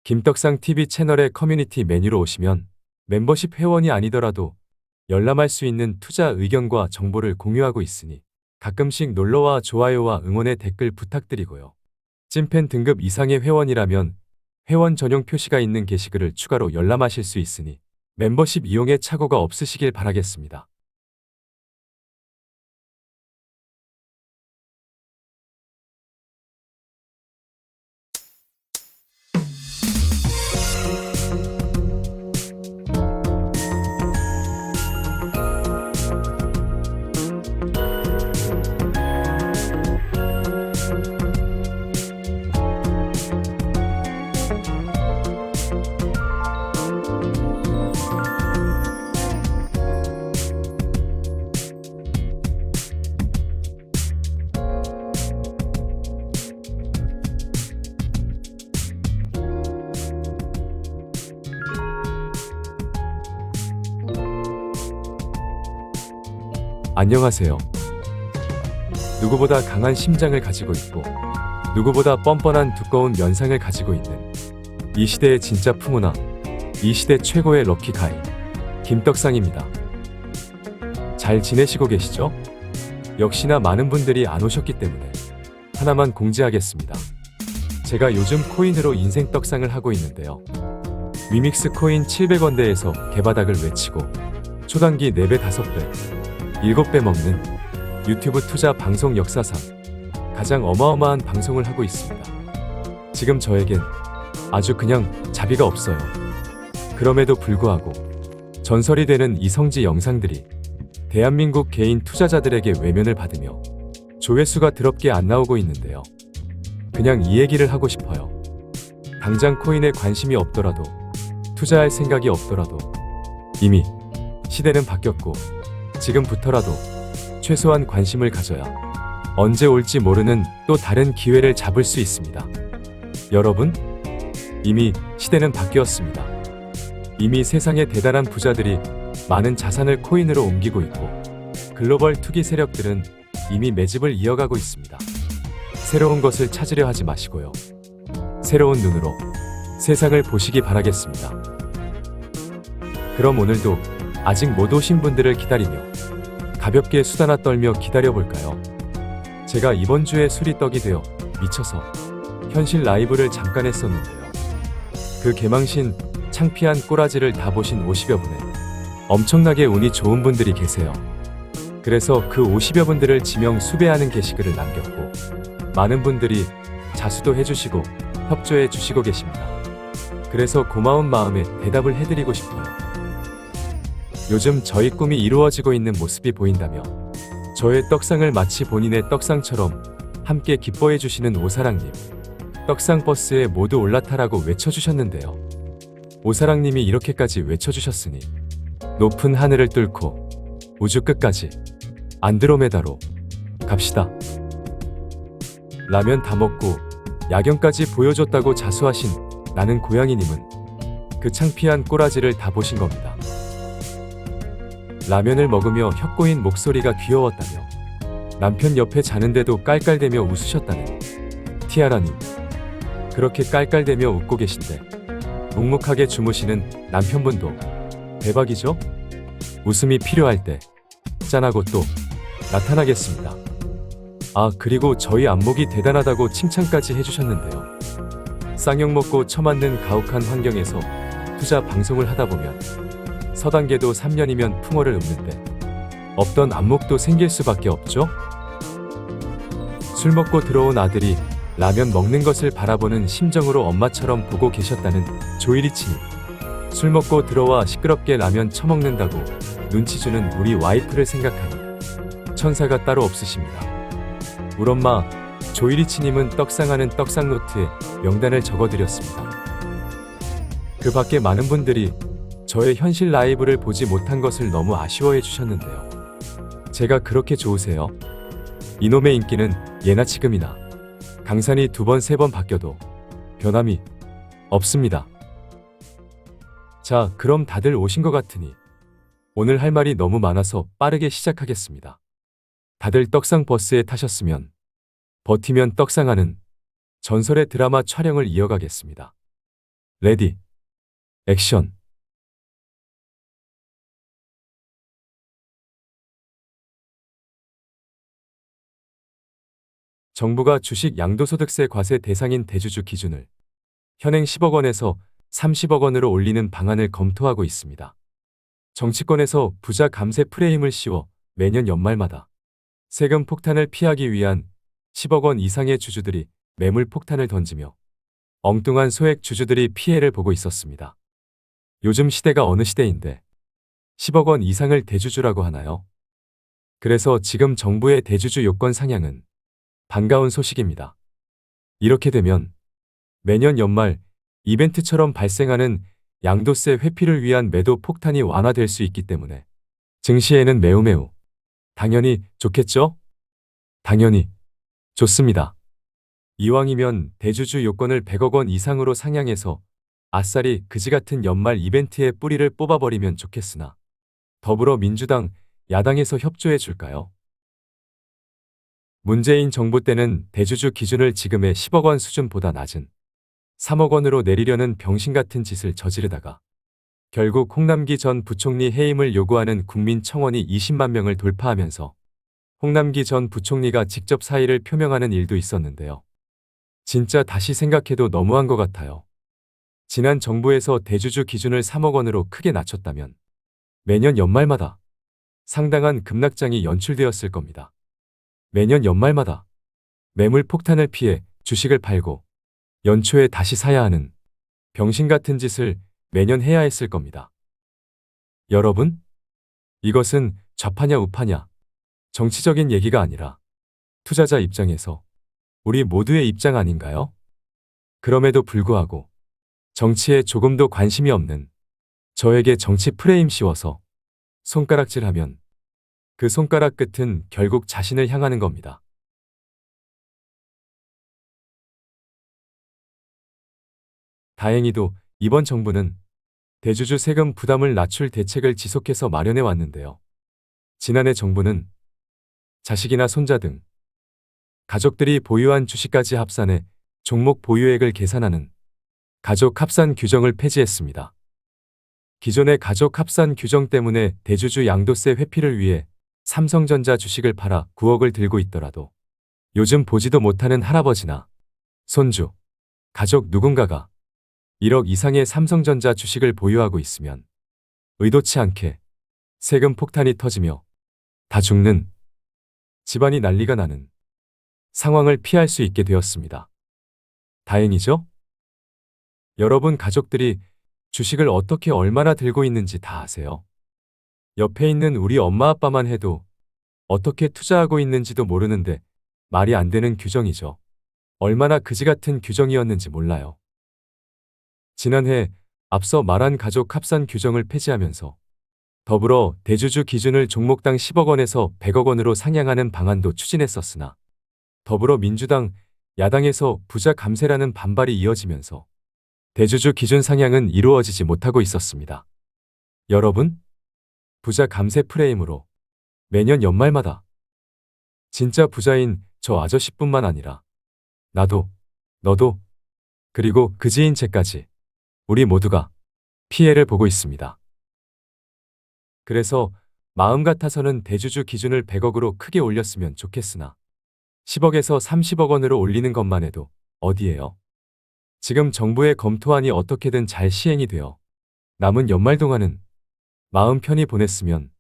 김떡상 TV 채널의 커뮤니티 메뉴로 오시면 멤버십 회원이 아니더라도 열람할 수 있는 투자 의견과 정보를 공유하고 있으니 가끔씩 놀러와 좋아요와 응원의 댓글 부탁드리고요. 찐팬 등급 이상의 회원이라면 회원 전용 표시가 있는 게시글을 추가로 열람하실 수 있으니 멤버십 이용에 착오가 없으시길 바라겠습니다. 안녕하세요. 누구보다 강한 심장을 가지고 있고 누구보다 뻔뻔한 두꺼운 면상을 가지고 있는 이 시대의 진짜 풍우나 이 시대 최고의 럭키가이 김떡상입니다. 잘 지내시고 계시죠? 역시나 많은 분들이 안 오셨기 때문에 하나만 공지하겠습니다. 제가 요즘 코인으로 인생 떡상을 하고 있는데요. 위믹스 코인 700원대에서 개바닥을 외치고 초단기 4배 5배 7배 먹는 유튜브 투자 방송 역사상 가장 어마어마한 방송을 하고 있습니다. 지금 저에겐 아주 그냥 자비가 없어요. 그럼에도 불구하고 전설이 되는 이성지 영상들이 대한민국 개인 투자자들에게 외면을 받으며 조회수가 더럽게 안 나오고 있는데요. 그냥 이 얘기를 하고 싶어요. 당장 코인에 관심이 없더라도 투자할 생각이 없더라도 이미 시대는 바뀌었고 지금부터라도 최소한 관심을 가져야 언제 올지 모르는 또 다른 기회를 잡을 수 있습니다. 여러분, 이미 시대는 바뀌었습니다. 이미 세상의 대단한 부자들이 많은 자산을 코인으로 옮기고 있고 글로벌 투기 세력들은 이미 매집을 이어가고 있습니다. 새로운 것을 찾으려 하지 마시고요. 새로운 눈으로 세상을 보시기 바라겠습니다. 그럼 오늘도 아직 못 오신 분들을 기다리며 가볍게 수다나 떨며 기다려볼까요? 제가 이번 주에 술이 떡이 되어 미쳐서 현실 라이브를 잠깐 했었는데요. 그 개망신 창피한 꼬라지를 다 보신 50여 분에 엄청나게 운이 좋은 분들이 계세요. 그래서 그 50여 분들을 지명 수배하는 게시글을 남겼고 많은 분들이 자수도 해주시고 협조해 주시고 계십니다. 그래서 고마운 마음에 대답을 해드리고 싶어요. 요즘 저희 꿈이 이루어지고 있는 모습이 보인다며 저의 떡상을 마치 본인의 떡상처럼 함께 기뻐해 주시는 오사랑님, 떡상 버스에 모두 올라타라고 외쳐주셨는데요. 오사랑님이 이렇게까지 외쳐주셨으니 높은 하늘을 뚫고 우주 끝까지 안드로메다로 갑시다. 라면 다 먹고 야경까지 보여줬다고 자수하신 나는 고양이님은 그 창피한 꼬라지를 다 보신 겁니다. 라면을 먹으며 혀꼬인 목소리가 귀여웠다며 남편 옆에 자는데도 깔깔대며 웃으셨다는 티아라님, 그렇게 깔깔대며 웃고 계신데 묵묵하게 주무시는 남편분도 대박이죠? 웃음이 필요할 때 짠하고 또 나타나겠습니다. 아, 그리고 저희 안목이 대단하다고 칭찬까지 해주셨는데요. 쌍욕 먹고 처맞는 가혹한 환경에서 투자 방송을 하다 보면 서단계도 3년이면 풍어를 읊는데 없던 안목도 생길 수밖에 없죠? 술 먹고 들어온 아들이 라면 먹는 것을 바라보는 심정으로 엄마처럼 보고 계셨다는 조이리치님, 술 먹고 들어와 시끄럽게 라면 처먹는다고 눈치 주는 우리 와이프를 생각하니 천사가 따로 없으십니다. 우엄마 조이리치님은 떡상하는 떡상노트에 명단을 적어드렸습니다. 그 밖에 많은 분들이 저의 현실 라이브를 보지 못한 것을 너무 아쉬워해 주셨는데요. 제가 그렇게 좋으세요? 이놈의 인기는 예나 지금이나 강산이 2번 3번 바뀌어도 변함이 없습니다. 자, 그럼 다들 오신 것 같으니 오늘 할 말이 너무 많아서 빠르게 시작하겠습니다. 다들 떡상 버스에 타셨으면 버티면 떡상하는 전설의 드라마 촬영을 이어가겠습니다. 레디, 액션. 정부가 주식 양도소득세 과세 대상인 대주주 기준을 현행 10억 원에서 30억 원으로 올리는 방안을 검토하고 있습니다. 정치권에서 부자 감세 프레임을 씌워 매년 연말마다 세금 폭탄을 피하기 위한 10억 원 이상의 주주들이 매물 폭탄을 던지며 엉뚱한 소액 주주들이 피해를 보고 있었습니다. 요즘 시대가 어느 시대인데 10억 원 이상을 대주주라고 하나요? 그래서 지금 정부의 대주주 요건 상향은 반가운 소식입니다. 이렇게 되면 매년 연말 이벤트처럼 발생하는 양도세 회피를 위한 매도 폭탄이 완화될 수 있기 때문에 증시에는 매우 당연히 좋겠죠? 당연히 좋습니다. 이왕이면 대주주 요건을 100억 원 이상으로 상향해서 아싸리 그지 같은 연말 이벤트에 뿌리를 뽑아버리면 좋겠으나 더불어민주당, 야당에서 협조해 줄까요? 문재인 정부 때는 대주주 기준을 지금의 10억 원 수준보다 낮은 3억 원으로 내리려는 병신 같은 짓을 저지르다가 결국 홍남기 전 부총리 해임을 요구하는 국민청원이 20만 명을 돌파하면서 홍남기 전 부총리가 직접 사의를 표명하는 일도 있었는데요. 진짜 다시 생각해도 너무한 것 같아요. 지난 정부에서 대주주 기준을 3억 원으로 크게 낮췄다면 매년 연말마다 상당한 급락장이 연출되었을 겁니다. 매년 연말마다 매물 폭탄을 피해 주식을 팔고 연초에 다시 사야 하는 병신 같은 짓을 매년 해야 했을 겁니다. 여러분, 이것은 좌파냐 우파냐 정치적인 얘기가 아니라 투자자 입장에서 우리 모두의 입장 아닌가요? 그럼에도 불구하고 정치에 조금도 관심이 없는 저에게 정치 프레임 씌워서 손가락질하면 그 손가락 끝은 결국 자신을 향하는 겁니다. 다행히도 이번 정부는 대주주 세금 부담을 낮출 대책을 지속해서 마련해 왔는데요. 지난해 정부는 자식이나 손자 등 가족들이 보유한 주식까지 합산해 종목 보유액을 계산하는 가족 합산 규정을 폐지했습니다. 기존의 가족 합산 규정 때문에 대주주 양도세 회피를 위해 삼성전자 주식을 팔아 9억을 들고 있더라도 요즘 보지도 못하는 할아버지나 손주, 가족 누군가가 1억 이상의 삼성전자 주식을 보유하고 있으면 의도치 않게 세금 폭탄이 터지며 다 죽는 집안이 난리가 나는 상황을 피할 수 있게 되었습니다. 다행이죠? 여러분 가족들이 주식을 어떻게 얼마나 들고 있는지 다 아세요? 옆에 있는 우리 엄마 아빠만 해도 어떻게 투자하고 있는지도 모르는데 말이 안 되는 규정이죠. 얼마나 그지 같은 규정이었는지 몰라요. 지난해 앞서 말한 가족 합산 규정을 폐지하면서 더불어 대주주 기준을 종목당 10억 원에서 100억 원으로 상향하는 방안도 추진했었으나 더불어민주당, 야당에서 부자 감세라는 반발이 이어지면서 대주주 기준 상향은 이루어지지 못하고 있었습니다. 여러분, 부자 감세 프레임으로 매년 연말마다 진짜 부자인 저 아저씨뿐만 아니라 나도, 너도, 그리고 그지인 쟤까지 우리 모두가 피해를 보고 있습니다. 그래서 마음 같아서는 대주주 기준을 100억으로 크게 올렸으면 좋겠으나 10억에서 30억 원으로 올리는 것만 해도 어디예요? 지금 정부의 검토안이 어떻게든 잘 시행이 되어 남은 연말 동안은 마음 편히 보냈으면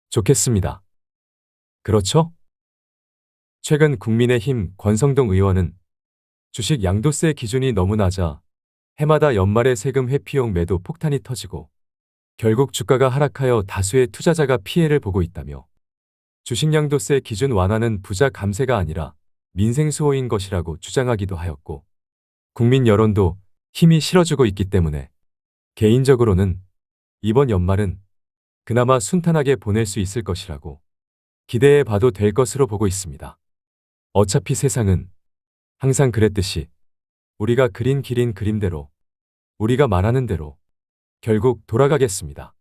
좋겠습니다. 그렇죠? 최근 국민의힘 권성동 의원은 주식 양도세 기준이 너무 낮아 해마다 연말에 세금 회피용 매도 폭탄이 터지고 결국 주가가 하락하여 다수의 투자자가 피해를 보고 있다며 주식 양도세 기준 완화는 부자 감세가 아니라 민생 수호인 것이라고 주장하기도 하였고 국민 여론도 힘이 실어주고 있기 때문에 개인적으로는 이번 연말은 그나마 순탄하게 보낼 수 있을 것이라고 기대해 봐도 될 것으로 보고 있습니다. 어차피 세상은 항상 그랬듯이 우리가 그린 길인 그림대로 우리가 말하는 대로 결국 돌아가겠습니다.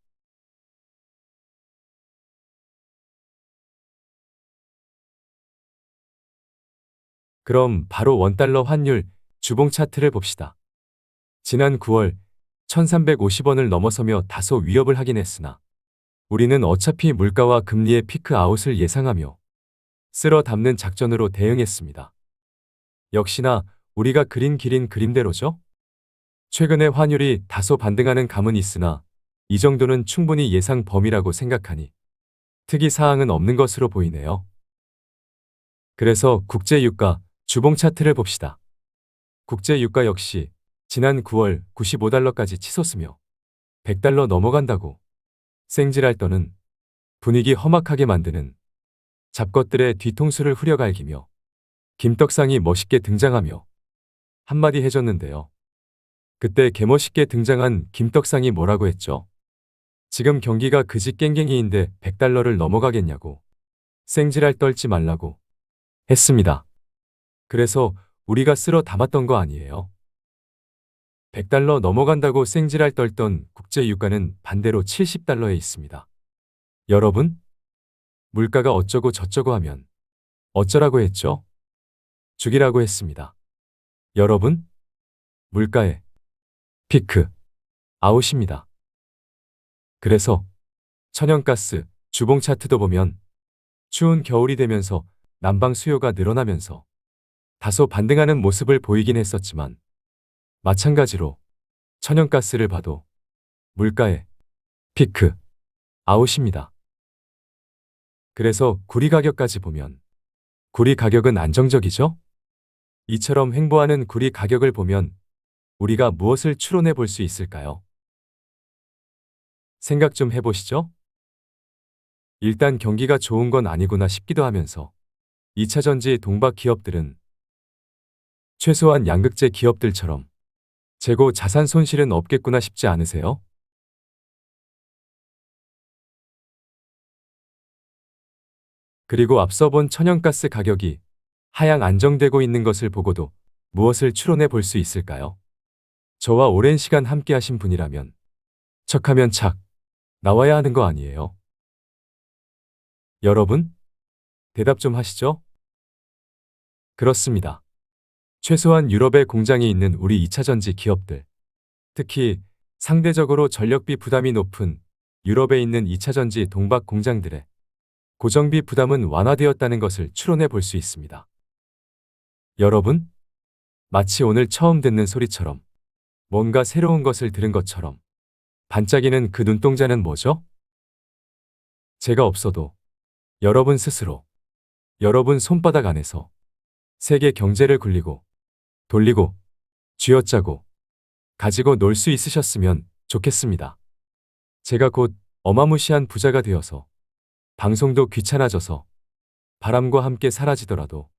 그럼 바로 원달러 환율 주봉 차트를 봅시다. 지난 9월 1350원을 넘어서며 다소 위협을 하긴 했으나 우리는 어차피 물가와 금리의 피크 아웃을 예상하며 쓸어 담는 작전으로 대응했습니다. 역시나 우리가 그린 길인 그림대로죠? 최근에 환율이 다소 반등하는 감은 있으나 이 정도는 충분히 예상 범위라고 생각하니 특이 사항은 없는 것으로 보이네요. 그래서 국제유가 주봉 차트를 봅시다. 국제유가 역시 지난 9월 95달러까지 치솟으며 100달러 넘어간다고 생질할 떠는 분위기 험악하게 만드는 잡것들의 뒤통수를 후려갈기며 김떡상이 멋있게 등장하며 한마디 해줬는데요. 그때 개멋있게 등장한 김떡상이 뭐라고 했죠? 지금 경기가 그지 깽깽이인데 100달러를 넘어가겠냐고 생질할 떨지 말라고 했습니다. 그래서 우리가 쓸어 담았던 거 아니에요. 100달러 넘어간다고 생질할 떨던 국제유가는 반대로 70달러에 있습니다. 여러분, 물가가 어쩌고 저쩌고 하면 어쩌라고 했죠? 죽이라고 했습니다. 여러분, 물가의 피크 아웃입니다. 그래서 천연가스 주봉 차트도 보면 추운 겨울이 되면서 난방 수요가 늘어나면서 다소 반등하는 모습을 보이긴 했었지만 마찬가지로 천연가스를 봐도 물가의 피크 아웃입니다. 그래서 구리 가격까지 보면 구리 가격은 안정적이죠? 이처럼 횡보하는 구리 가격을 보면 우리가 무엇을 추론해 볼 수 있을까요? 생각 좀 해보시죠. 일단 경기가 좋은 건 아니구나 싶기도 하면서 2차전지 동박 기업들은 최소한 양극재 기업들처럼 재고 자산 손실은 없겠구나 싶지 않으세요? 그리고 앞서 본 천연가스 가격이 하향 안정되고 있는 것을 보고도 무엇을 추론해 볼 수 있을까요? 저와 오랜 시간 함께 하신 분이라면 척하면 착 나와야 하는 거 아니에요? 여러분, 대답 좀 하시죠? 그렇습니다. 최소한 유럽에 공장이 있는 우리 2차전지 기업들, 특히 상대적으로 전력비 부담이 높은 유럽에 있는 2차전지 동박 공장들의 고정비 부담은 완화되었다는 것을 추론해 볼 수 있습니다. 여러분, 마치 오늘 처음 듣는 소리처럼 뭔가 새로운 것을 들은 것처럼 반짝이는 그 눈동자는 뭐죠? 제가 없어도 여러분 스스로 여러분 손바닥 안에서 세계 경제를 굴리고 돌리고 쥐어짜고 가지고 놀 수 있으셨으면 좋겠습니다. 제가 곧 어마무시한 부자가 되어서 방송도 귀찮아져서 바람과 함께 사라지더라도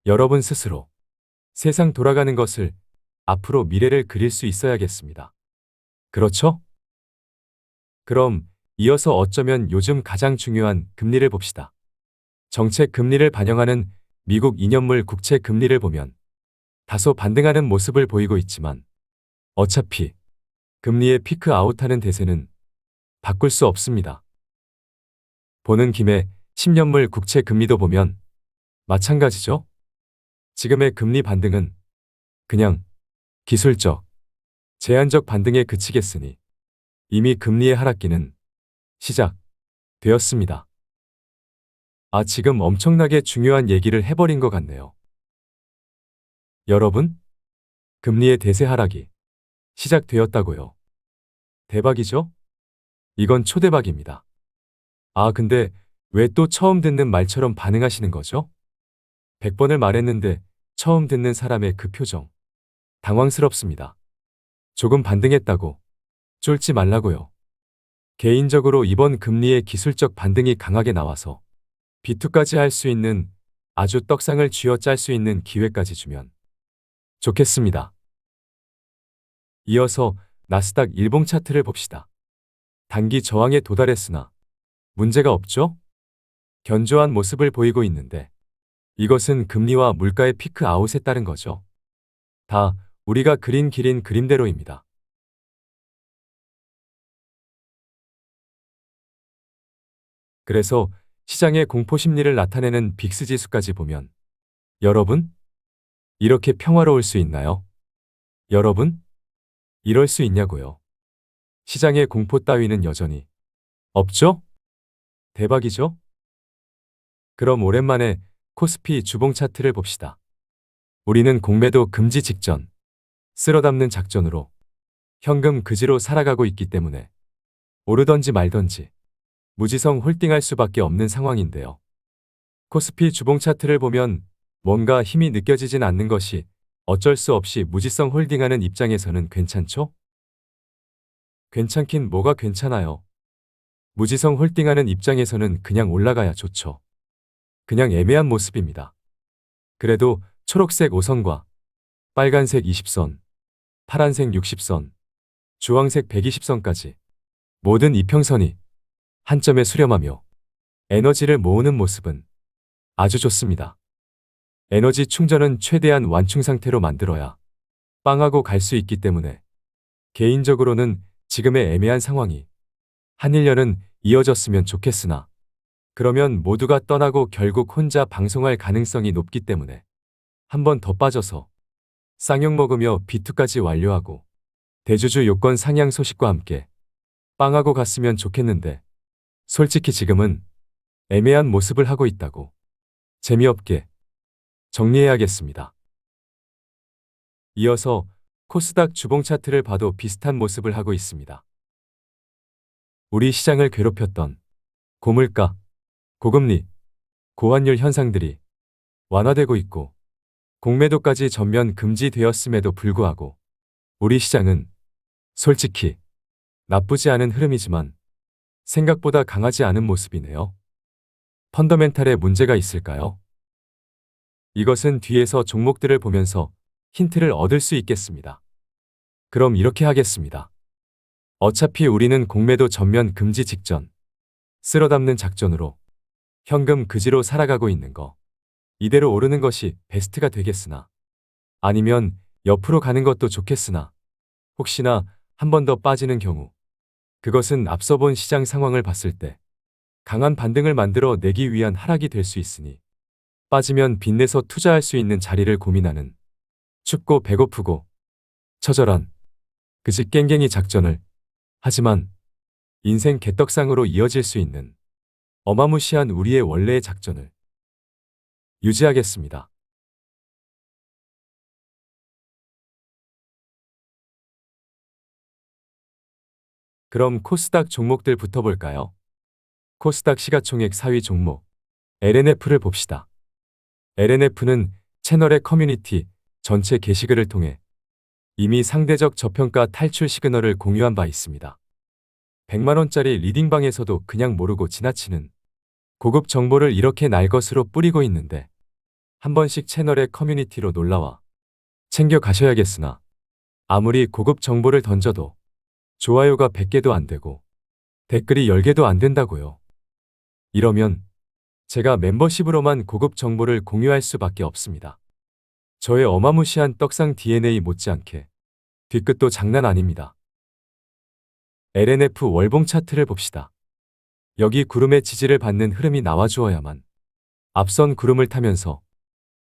여러분 스스로 세상 돌아가는 것을 앞으로 미래를 그릴 수 있어야겠습니다. 그렇죠? 그럼 이어서 어쩌면 요즘 가장 중요한 금리를 봅시다. 정책 금리를 반영하는 미국 2년물 국채 금리를 보면 다소 반등하는 모습을 보이고 있지만 어차피 금리의 피크 아웃하는 대세는 바꿀 수 없습니다. 보는 김에 10년물 국채 금리도 보면 마찬가지죠. 지금의 금리 반등은 그냥 기술적, 제한적 반등에 그치겠으니 이미 금리의 하락기는 시작되었습니다. 지금 엄청나게 중요한 얘기를 해버린 것 같네요. 여러분, 금리의 대세 하락이 시작되었다고요. 대박이죠? 이건 초대박입니다. 근데 왜 또 처음 듣는 말처럼 반응하시는 거죠? 100번을 말했는데 처음 듣는 사람의 그 표정. 당황스럽습니다. 조금 반등했다고 쫄지 말라고요. 개인적으로 이번 금리의 기술적 반등이 강하게 나와서 비투까지 할 수 있는 아주 떡상을 쥐어짤 수 있는 기회까지 주면 좋겠습니다. 이어서 나스닥 일봉 차트를 봅시다. 단기 저항에 도달했으나 문제가 없죠? 견조한 모습을 보이고 있는데 이것은 금리와 물가의 피크 아웃에 따른 거죠. 다 우리가 그린 길인 그림대로입니다. 그래서 시장의 공포 심리를 나타내는 빅스 지수까지 보면 여러분, 이렇게 평화로울 수 있나요? 여러분, 이럴 수 있냐고요. 시장의 공포 따위는 여전히 없죠? 대박이죠? 그럼 오랜만에 코스피 주봉 차트를 봅시다. 우리는 공매도 금지 직전, 쓸어담는 작전으로 현금 그지로 살아가고 있기 때문에 오르던지 말던지 무지성 홀딩할 수밖에 없는 상황인데요. 코스피 주봉 차트를 보면 뭔가 힘이 느껴지진 않는 것이 어쩔 수 없이 무지성 홀딩하는 입장에서는 괜찮죠? 괜찮긴 뭐가 괜찮아요. 무지성 홀딩하는 입장에서는 그냥 올라가야 좋죠. 그냥 애매한 모습입니다. 그래도 초록색 5선과 빨간색 20선, 파란색 60선, 주황색 120선까지 모든 이평선이 한 점에 수렴하며 에너지를 모으는 모습은 아주 좋습니다. 에너지 충전은 최대한 완충 상태로 만들어야 빵하고 갈 수 있기 때문에 개인적으로는 지금의 애매한 상황이 한 1년은 이어졌으면 좋겠으나 그러면 모두가 떠나고 결국 혼자 방송할 가능성이 높기 때문에 한 번 더 빠져서 쌍욕 먹으며 B2까지 완료하고 대주주 요건 상향 소식과 함께 빵하고 갔으면 좋겠는데 솔직히 지금은 애매한 모습을 하고 있다고 재미없게 정리해야겠습니다. 이어서 코스닥 주봉 차트를 봐도 비슷한 모습을 하고 있습니다. 우리 시장을 괴롭혔던 고물가, 고금리, 고환율 현상들이 완화되고 있고 공매도까지 전면 금지되었음에도 불구하고 우리 시장은 솔직히 나쁘지 않은 흐름이지만 생각보다 강하지 않은 모습이네요. 펀더멘탈에 문제가 있을까요? 이것은 뒤에서 종목들을 보면서 힌트를 얻을 수 있겠습니다. 그럼 이렇게 하겠습니다. 어차피 우리는 공매도 전면 금지 직전, 쓸어담는 작전으로 현금 그지로 살아가고 있는 거. 이대로 오르는 것이 베스트가 되겠으나 아니면 옆으로 가는 것도 좋겠으나 혹시나 한 번 더 빠지는 경우 그것은 앞서 본 시장 상황을 봤을 때 강한 반등을 만들어 내기 위한 하락이 될 수 있으니 빠지면 빚내서 투자할 수 있는 자리를 고민하는 춥고 배고프고 처절한 그지 깽갱이 작전을 하지만 인생 개떡상으로 이어질 수 있는 어마무시한 우리의 원래의 작전을 유지하겠습니다. 그럼 코스닥 종목들부터 볼까요? 코스닥 시가총액 4위 종목 LNF를 봅시다. LNF는 채널의 커뮤니티 전체 게시글을 통해 이미 상대적 저평가 탈출 시그널을 공유한 바 있습니다. 100만원짜리 리딩방에서도 그냥 모르고 지나치는 고급 정보를 이렇게 날것으로 뿌리고 있는데 한 번씩 채널의 커뮤니티로 놀러와 챙겨 가셔야겠으나 아무리 고급 정보를 던져도 좋아요가 100개도 안 되고 댓글이 10개도 안 된다고요. 이러면 제가 멤버십으로만 고급 정보를 공유할 수밖에 없습니다. 저의 어마무시한 떡상 DNA 못지않게 뒤끝도 장난 아닙니다. LNF 월봉 차트를 봅시다. 여기 구름의 지지를 받는 흐름이 나와주어야만 앞선 구름을 타면서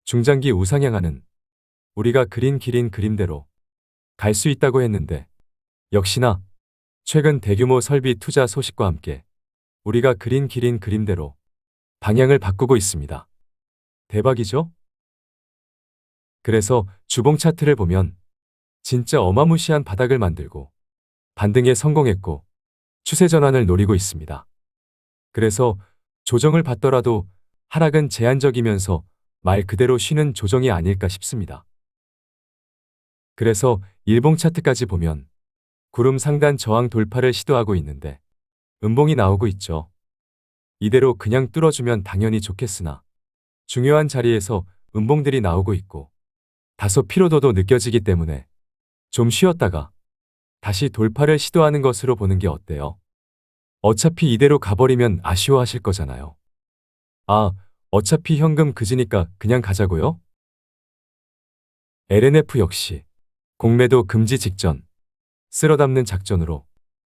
중장기 우상향하는 우리가 그린 길인 그림대로 갈 수 있다고 했는데 역시나 최근 대규모 설비 투자 소식과 함께 우리가 그린 길인 그림대로 방향을 바꾸고 있습니다. 대박이죠? 그래서 주봉 차트를 보면 진짜 어마무시한 바닥을 만들고 반등에 성공했고 추세 전환을 노리고 있습니다. 그래서 조정을 받더라도 하락은 제한적이면서 말 그대로 쉬는 조정이 아닐까 싶습니다. 그래서 일봉 차트까지 보면 구름 상단 저항 돌파를 시도하고 있는데 음봉이 나오고 있죠. 이대로 그냥 뚫어주면 당연히 좋겠으나 중요한 자리에서 음봉들이 나오고 있고 다소 피로도도 느껴지기 때문에 좀 쉬었다가 다시 돌파를 시도하는 것으로 보는 게 어때요? 어차피 이대로 가버리면 아쉬워하실 거잖아요. 아, 어차피 현금 그지니까 그냥 가자고요? LNF 역시 공매도 금지 직전 쓸어담는 작전으로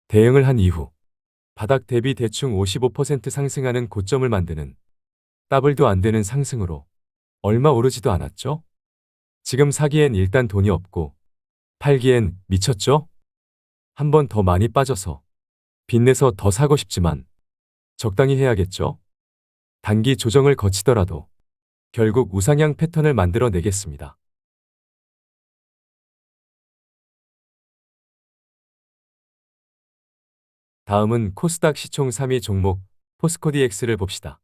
대응을 한 이후 바닥 대비 대충 55% 상승하는 고점을 만드는 더블도 안 되는 상승으로 얼마 오르지도 않았죠? 지금 사기엔 일단 돈이 없고 팔기엔 미쳤죠? 한 번 더 많이 빠져서 빚내서 더 사고 싶지만 적당히 해야겠죠? 단기 조정을 거치더라도 결국 우상향 패턴을 만들어 내겠습니다. 다음은 코스닥 시총 3위 종목 포스코DX를 봅시다.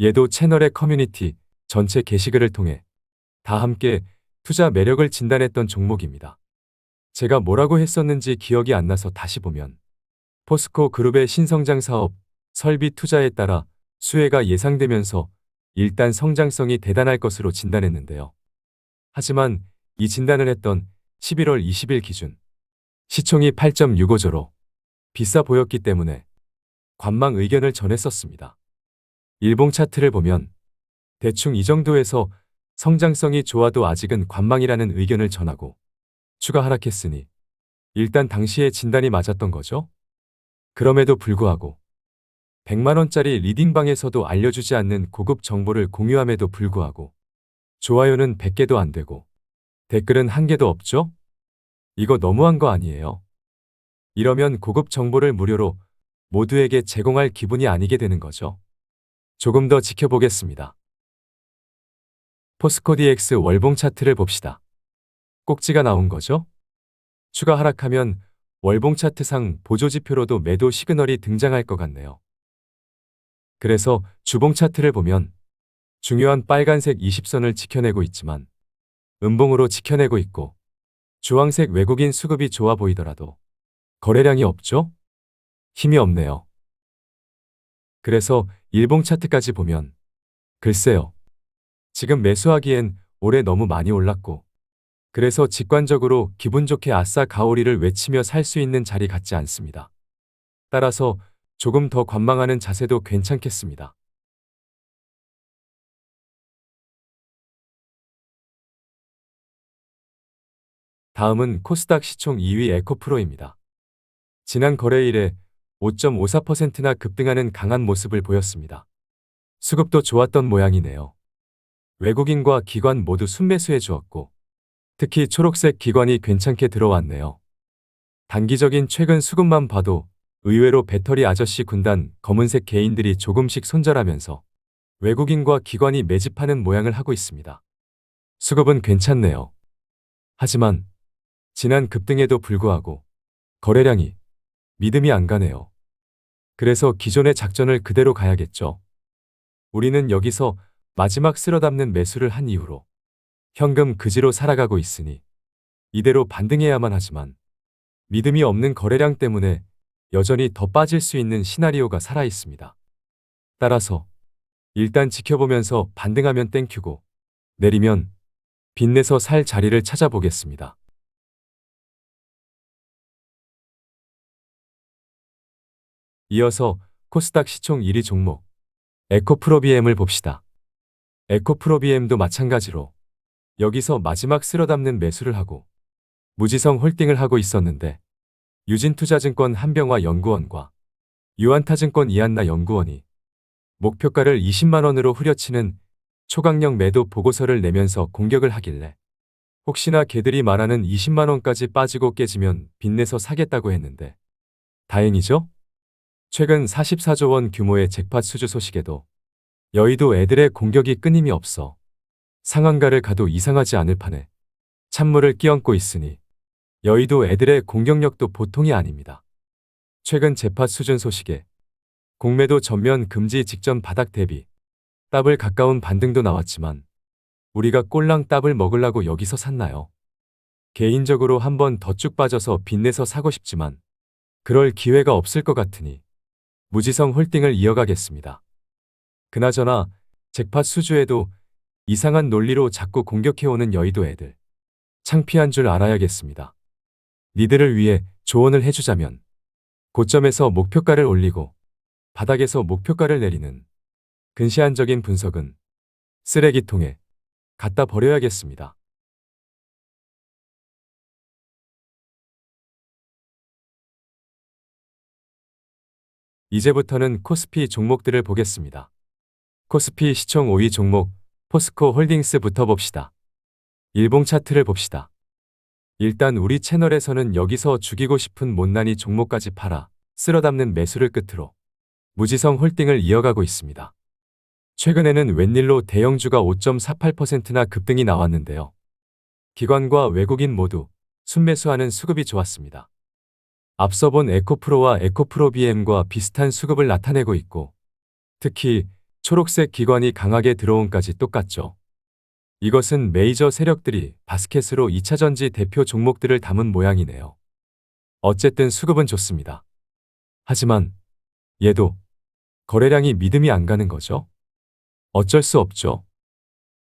얘도 채널의 커뮤니티 전체 게시글을 통해 다 함께 투자 매력을 진단했던 종목입니다. 제가 뭐라고 했었는지 기억이 안 나서 다시 보면 포스코 그룹의 신성장 사업, 설비 투자에 따라 수혜가 예상되면서 일단 성장성이 대단할 것으로 진단했는데요. 하지만 이 진단을 했던 11월 20일 기준 시총이 8.65조로 비싸 보였기 때문에 관망 의견을 전했었습니다. 일봉 차트를 보면 대충 이 정도에서 성장성이 좋아도 아직은 관망이라는 의견을 전하고 추가 하락했으니 일단 당시의 진단이 맞았던 거죠. 그럼에도 불구하고 100만원짜리 리딩방에서도 알려주지 않는 고급 정보를 공유함에도 불구하고 좋아요는 100개도 안 되고 댓글은 1개도 없죠? 이거 너무한 거 아니에요? 이러면 고급 정보를 무료로 모두에게 제공할 기분이 아니게 되는 거죠. 조금 더 지켜보겠습니다. 포스코DX 월봉 차트를 봅시다. 꼭지가 나온 거죠? 추가 하락하면 월봉 차트상 보조지표로도 매도 시그널이 등장할 것 같네요. 그래서 주봉 차트를 보면 중요한 빨간색 20선을 지켜내고 있지만 음봉으로 지켜내고 있고 주황색 외국인 수급이 좋아 보이더라도 거래량이 없죠? 힘이 없네요. 그래서 일봉 차트까지 보면 글쎄요. 지금 매수하기엔 올해 너무 많이 올랐고 그래서 직관적으로 기분 좋게 아싸 가오리를 외치며 살 수 있는 자리 같지 않습니다. 따라서 조금 더 관망하는 자세도 괜찮겠습니다. 다음은 코스닥 시총 2위 에코프로입니다. 지난 거래일에 5.54%나 급등하는 강한 모습을 보였습니다. 수급도 좋았던 모양이네요. 외국인과 기관 모두 순매수해 주었고 특히 초록색 기관이 괜찮게 들어왔네요. 단기적인 최근 수급만 봐도 의외로 배터리 아저씨 군단 검은색 개인들이 조금씩 손절하면서 외국인과 기관이 매집하는 모양을 하고 있습니다. 수급은 괜찮네요. 하지만 지난 급등에도 불구하고 거래량이 믿음이 안 가네요. 그래서 기존의 작전을 그대로 가야겠죠. 우리는 여기서 마지막 쓸어담는 매수를 한 이후로 현금 그지로 살아가고 있으니 이대로 반등해야만 하지만 믿음이 없는 거래량 때문에 여전히 더 빠질 수 있는 시나리오가 살아 있습니다. 따라서 일단 지켜보면서 반등하면 땡큐고 내리면 빚내서 살 자리를 찾아보겠습니다. 이어서 코스닥 시총 1위 종목 에코프로비엠을 봅시다. 에코프로비엠도 마찬가지로 여기서 마지막 쓸어담는 매수를 하고 무지성 홀딩을 하고 있었는데 유진투자증권 한병화 연구원과 유한타증권 이한나 연구원이 목표가를 20만원으로 후려치는 초강력 매도 보고서를 내면서 공격을 하길래 혹시나 걔들이 말하는 20만원까지 빠지고 깨지면 빚내서 사겠다고 했는데 다행이죠? 최근 44조 원 규모의 잭팟 수주 소식에도 여의도 애들의 공격이 끊임이 없어 상한가를 가도 이상하지 않을 판에 찬물을 끼얹고 있으니 여의도 애들의 공격력도 보통이 아닙니다. 최근 재팟 수준 소식에 공매도 전면 금지 직전 바닥 대비 더블 가까운 반등도 나왔지만 우리가 꼴랑 더블 먹으려고 여기서 샀나요? 개인적으로 한번 더 쭉 빠져서 빚내서 사고 싶지만 그럴 기회가 없을 것 같으니 무지성 홀딩을 이어가겠습니다. 그나저나 잭팟 수주에도 이상한 논리로 자꾸 공격해오는 여의도 애들 창피한 줄 알아야겠습니다. 니들을 위해 조언을 해주자면 고점에서 목표가를 올리고 바닥에서 목표가를 내리는 근시안적인 분석은 쓰레기통에 갖다 버려야겠습니다. 이제부터는 코스피 종목들을 보겠습니다. 코스피 시총 5위 종목 포스코 홀딩스부터 봅시다. 일봉 차트를 봅시다. 일단 우리 채널에서는 여기서 죽이고 싶은 못난이 종목까지 팔아 쓸어담는 매수를 끝으로 무지성 홀딩을 이어가고 있습니다. 최근에는 웬일로 대형주가 5.48%나 급등이 나왔는데요. 기관과 외국인 모두 순매수하는 수급이 좋았습니다. 앞서 본 에코프로와 에코프로 BM과 비슷한 수급을 나타내고 있고, 특히 초록색 기관이 강하게 들어온까지 똑같죠. 이것은 메이저 세력들이 바스켓으로 2차전지 대표 종목들을 담은 모양이네요. 어쨌든 수급은 좋습니다. 하지만 얘도 거래량이 믿음이 안 가는 거죠? 어쩔 수 없죠.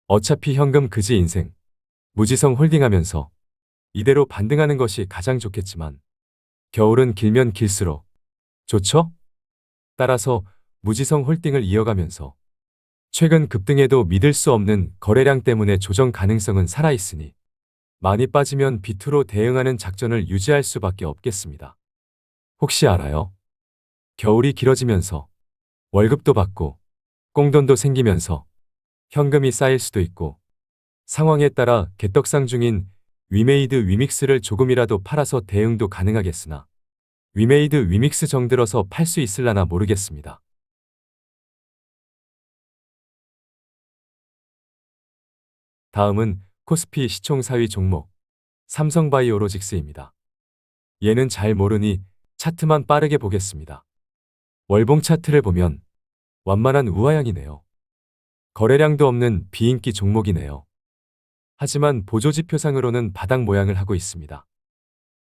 어차피 현금 그지 인생, 무지성 홀딩하면서 이대로 반등하는 것이 가장 좋겠지만 겨울은 길면 길수록 좋죠? 따라서 무지성 홀딩을 이어가면서 최근 급등에도 믿을 수 없는 거래량 때문에 조정 가능성은 살아있으니 많이 빠지면 비투로 대응하는 작전을 유지할 수밖에 없겠습니다. 혹시 알아요? 겨울이 길어지면서 월급도 받고 꽁돈도 생기면서 현금이 쌓일 수도 있고 상황에 따라 개떡상 중인 위메이드 위믹스를 조금이라도 팔아서 대응도 가능하겠으나 위메이드 위믹스 정들어서 팔 수 있을라나 모르겠습니다. 다음은 코스피 시총 4위 종목 삼성바이오로직스입니다. 얘는 잘 모르니 차트만 빠르게 보겠습니다. 월봉 차트를 보면 완만한 우하향이네요. 거래량도 없는 비인기 종목이네요. 하지만 보조지표상으로는 바닥 모양을 하고 있습니다.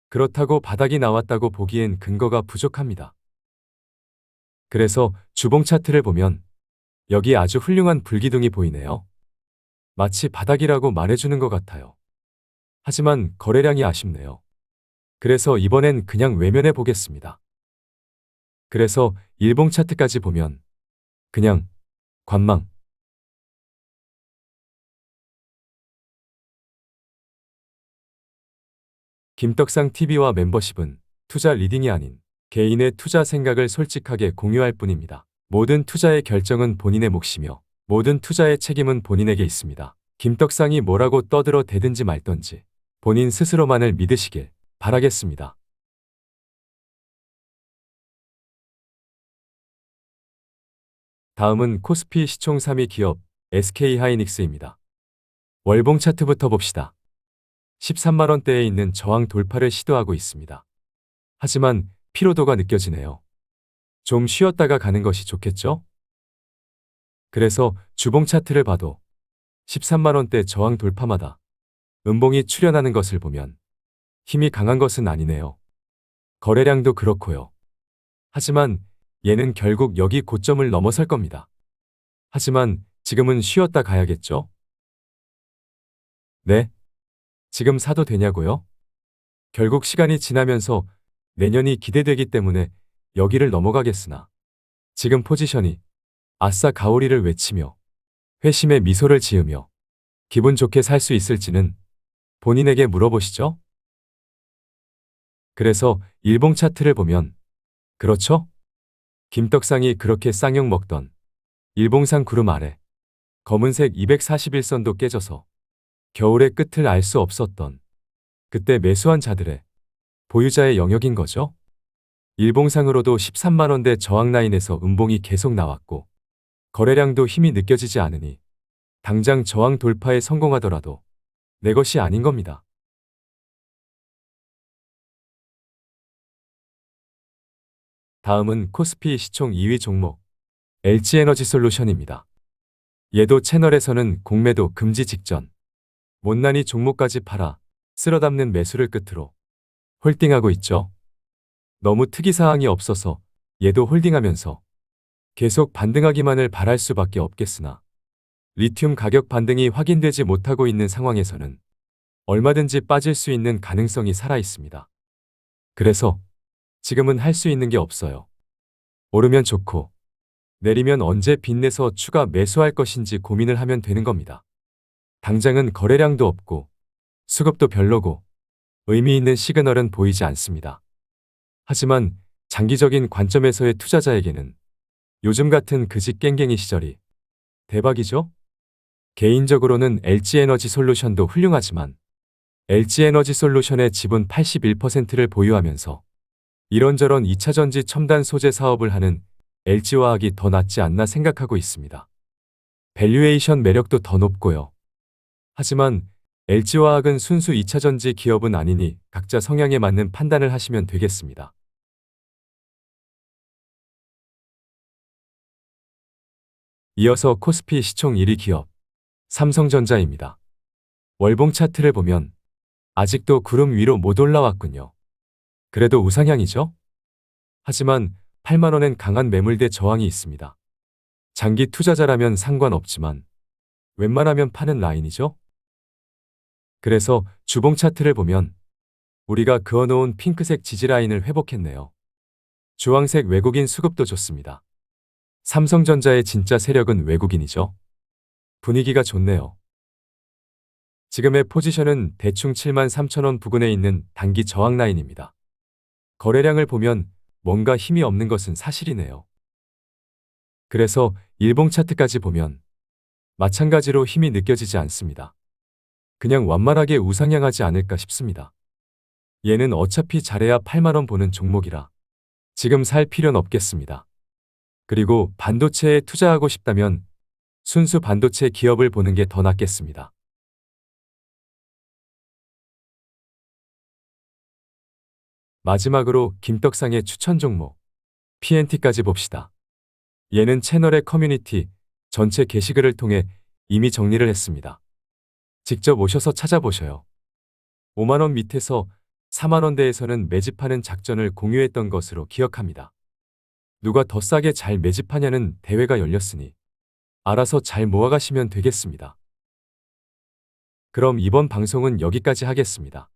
그렇다고 바닥이 나왔다고 보기엔 근거가 부족합니다. 그래서 주봉 차트를 보면 여기 아주 훌륭한 불기둥이 보이네요. 마치 바닥이라고 말해주는 것 같아요. 하지만 거래량이 아쉽네요. 그래서 이번엔 그냥 외면해 보겠습니다. 그래서 일봉 차트까지 보면 그냥 관망. 김떡상 TV와 멤버십은 투자 리딩이 아닌 개인의 투자 생각을 솔직하게 공유할 뿐입니다. 모든 투자의 결정은 본인의 몫이며 모든 투자의 책임은 본인에게 있습니다. 김떡상이 뭐라고 떠들어 대든지 말던지 본인 스스로만을 믿으시길 바라겠습니다. 다음은 코스피 시총 3위 기업 SK하이닉스입니다. 월봉 차트부터 봅시다. 13만원대에 있는 저항 돌파를 시도하고 있습니다. 하지만 피로도가 느껴지네요. 좀 쉬었다가 가는 것이 좋겠죠? 그래서 주봉 차트를 봐도 13만원대 저항 돌파마다 음봉이 출현하는 것을 보면 힘이 강한 것은 아니네요. 거래량도 그렇고요. 하지만 얘는 결국 여기 고점을 넘어설 겁니다. 하지만 지금은 쉬었다 가야겠죠? 네? 지금 사도 되냐고요? 결국 시간이 지나면서 내년이 기대되기 때문에 여기를 넘어가겠으나 지금 포지션이 아싸 가오리를 외치며 회심의 미소를 지으며 기분 좋게 살 수 있을지는 본인에게 물어보시죠. 그래서 일봉 차트를 보면 그렇죠? 김떡상이 그렇게 쌍욕 먹던 일봉상 구름 아래 검은색 241선도 깨져서 겨울의 끝을 알 수 없었던 그때 매수한 자들의 보유자의 영역인 거죠. 일봉상으로도 13만원대 저항 라인에서 음봉이 계속 나왔고 거래량도 힘이 느껴지지 않으니 당장 저항 돌파에 성공하더라도 내 것이 아닌 겁니다. 다음은 코스피 시총 2위 종목 LG에너지솔루션입니다. 얘도 채널에서는 공매도 금지 직전 못난이 종목까지 팔아 쓸어담는 매수를 끝으로 홀딩하고 있죠. 너무 특이사항이 없어서 얘도 홀딩하면서 계속 반등하기만을 바랄 수밖에 없겠으나 리튬 가격 반등이 확인되지 못하고 있는 상황에서는 얼마든지 빠질 수 있는 가능성이 살아 있습니다. 그래서 지금은 할 수 있는 게 없어요. 오르면 좋고 내리면 언제 빚내서 추가 매수할 것인지 고민을 하면 되는 겁니다. 당장은 거래량도 없고 수급도 별로고 의미 있는 시그널은 보이지 않습니다. 하지만 장기적인 관점에서의 투자자에게는 요즘 같은 그지 깽갱이 시절이 대박이죠? 개인적으로는 LG에너지솔루션도 훌륭하지만 LG에너지솔루션의 지분 81%를 보유하면서 이런저런 2차전지 첨단 소재 사업을 하는 LG화학이 더 낫지 않나 생각하고 있습니다. 밸류에이션 매력도 더 높고요. 하지만 LG화학은 순수 2차전지 기업은 아니니 각자 성향에 맞는 판단을 하시면 되겠습니다. 이어서 코스피 시총 1위 기업 삼성전자입니다. 월봉 차트를 보면 아직도 구름 위로 못 올라왔군요. 그래도 우상향이죠? 하지만 8만 원엔 강한 매물대 저항이 있습니다. 장기 투자자라면 상관없지만 웬만하면 파는 라인이죠? 그래서 주봉 차트를 보면 우리가 그어놓은 핑크색 지지라인을 회복했네요. 주황색 외국인 수급도 좋습니다. 삼성전자의 진짜 세력은 외국인이죠. 분위기가 좋네요. 지금의 포지션은 대충 7만 3천 원 부근에 있는 단기 저항 라인입니다. 거래량을 보면 뭔가 힘이 없는 것은 사실이네요. 그래서 일봉 차트까지 보면 마찬가지로 힘이 느껴지지 않습니다. 그냥 완만하게 우상향하지 않을까 싶습니다. 얘는 어차피 잘해야 8만 원 보는 종목이라 지금 살 필요는 없겠습니다. 그리고 반도체에 투자하고 싶다면 순수 반도체 기업을 보는 게 더 낫겠습니다. 마지막으로 김떡상의 추천 종목 PNT까지 봅시다. 얘는 채널의 커뮤니티 전체 게시글을 통해 이미 정리를 했습니다. 직접 오셔서 찾아보셔요. 5만 원 밑에서 4만 원대에서는 매집하는 작전을 공유했던 것으로 기억합니다. 누가 더 싸게 잘 매집하냐는 대회가 열렸으니 알아서 잘 모아가시면 되겠습니다. 그럼 이번 방송은 여기까지 하겠습니다.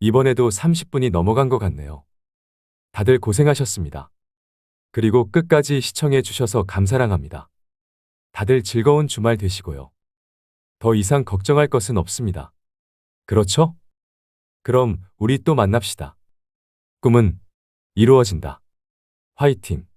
이번에도 30분이 넘어간 것 같네요. 다들 고생하셨습니다. 그리고 끝까지 시청해 주셔서 감사랑합니다. 다들 즐거운 주말 되시고요. 더 이상 걱정할 것은 없습니다. 그렇죠? 그럼 우리 또 만납시다. 꿈은 이루어진다. 화이팅!